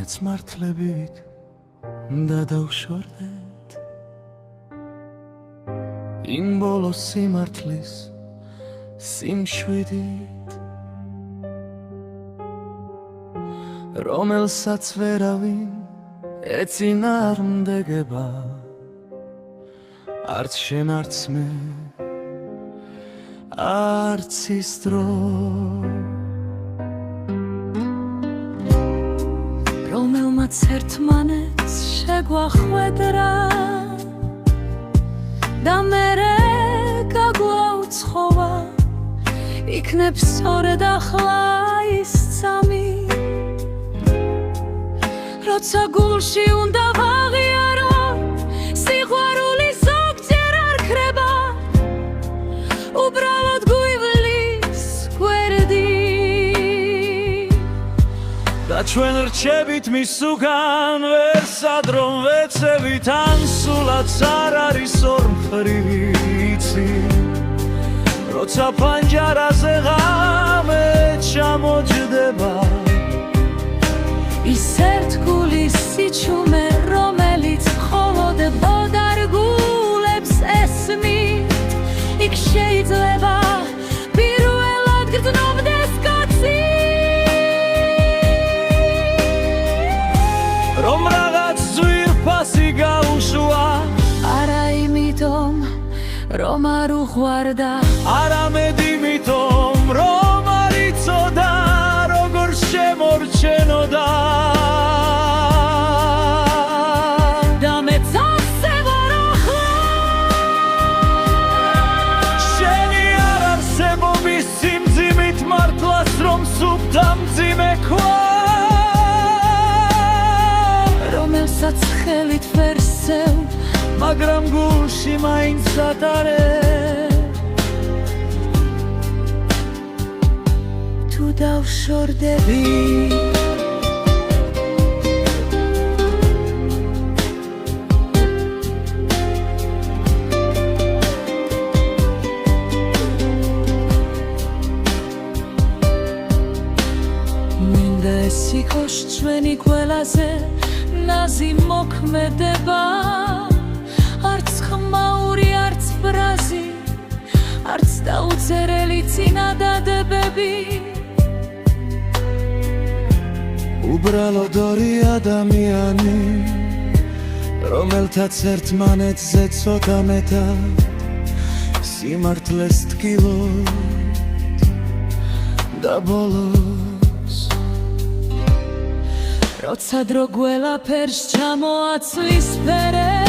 რაღაც მართლებით და დავშორდეთ იმ ბოლო სიმართლის სიმშვიდით, რომელსაც ვერავინ ეწინააღმდეგება, არც შენ არც მე, არც ის დრო. რომელმაც ერთმანეთს შეგვახვედრა და მერე გაგვაუცხოვა, იქნებ სწორედ ახლა ის წამი, როცა გულში უნდა ვაღიარო, სიყვარული ზოგჯერ არ ქრება, უბრალოდ გვივლის გვერდი და ჩვენ რჩებით მის უგან, ვერ სადრომ ვეცევით, ან სულაც არ არის ორმხრივი, იცი როცა პანჯარაზე ღამე ჩამოჯდება ის ერთგულის სიჩუმე, რომელიც მხოლოდ ბოდარგულებს ესმით, იქ შეიძლება პირველად გრძნობდეს კაცი, რომ რაღაც ძვირფასი გაუშვა, არა იმიტომ რომ არ უყვარდა, არამედ იმიტომ რომ არ იცოდა როგორ შემორჩენოდა და მეც ასე ვარ ახლა. შენი არ არსებობის სიმძიმით მართლას რომ სუფთა მძიმე ქვა, რომელსაც ხელით ვერ სევ, მაგრამ გულში მაინც ატარებ, თუ დავშორდები. მინდა ეს იყოს ჩვენი ყველაზე ნაზი მოქმედება, არც ხმაური, არც ბრაზი, არც დაუწერელი წინადადებები, უბრალოდ ორი ადამიანი, რომელთაც ერთმანეთზე ცოტა მეტად სიმართლეს ტკილობთ და ბოლოს როცა დრო გველაფერს ჩამოაცვის ფერებს,